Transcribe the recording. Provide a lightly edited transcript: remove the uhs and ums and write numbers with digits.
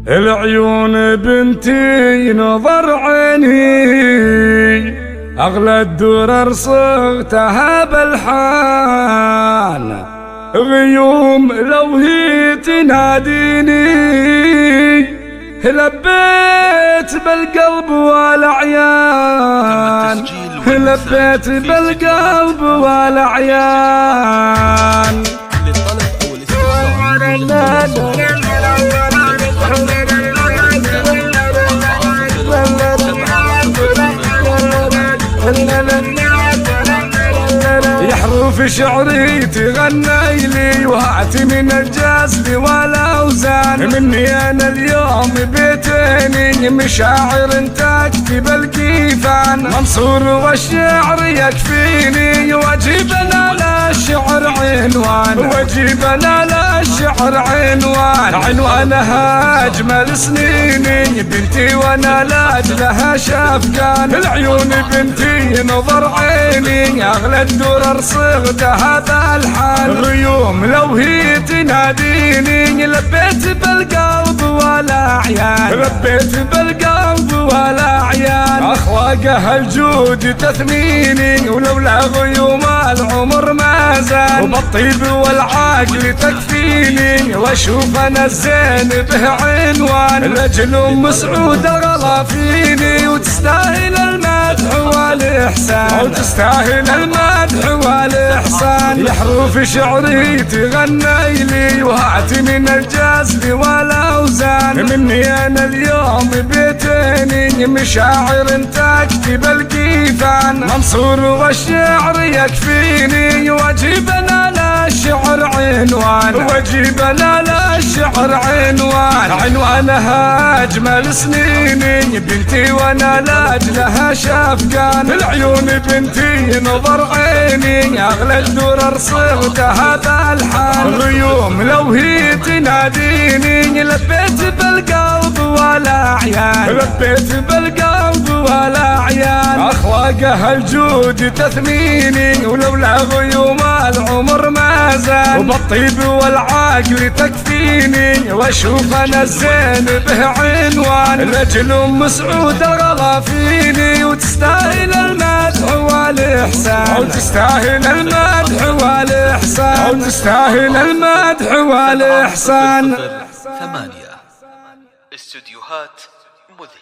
العيون بنتي نظر عيني، أغلى الدرر صغتها بالحان، غيوم لو هي تناديني لبيت بالقلب والعيان، لبيت بالقلب والعيان. يحرف شعري تغني لي وهاتي من الجسد والاوزان، مني انا اليوم بيتيني مشاعر تكتب الكيفان، منصور والشعر يكفيني واجبنا للشعر عنوان، واجبنا للشعر عنوان، عنوانها اجمل سنيني بنتي وانا لاجلها شفقان، العيون بنتي نظر عيني، اغلى الدرر صغتها بالحان، غيوم لو هي تناديني لبيت بالقلب والاعيان، لبيت بالقلب والاعيان، اخلاقها الجود تثميني ولولا غيوم العمر ما زال، وبالطيب والعقل تكفيني واشوف انا الزين به عنوان، لاجل ام سعود غلا فيني وتستاهل المدح والاحسان، وتستاهل المدح والاحسان. يحرف شعري تغني لي وهاتي من الجسد والاوزان، مني انا اليوم بيتيني مشاعر تكتب الكيفان، منصور والشعر يكفيني واجبنا للشعر عنوان، واجبنا للشعر عنوان، عنوانها اجمل سنيني بنتي وانا لاجلها شفقان، العيون بنتي نظر عيني، اغلى الدرر صغتها بالحان، غيوم لو هي تناديني لبيت بالقلب والاعيان، لبيت بالقلب والاعيان، اخلاقها الجود تثميني ولولا غيوم العمر ما زال، وبالطيب والعقل تكفيني واشوف انا الزين به عنوان، لاجل ام سعود غلا فيني وتستاهل المدح والاحسان، وتستاهل المدح والاحسان، وتستاهل المدح والاحسان. 8 استوديوهات مذهلة.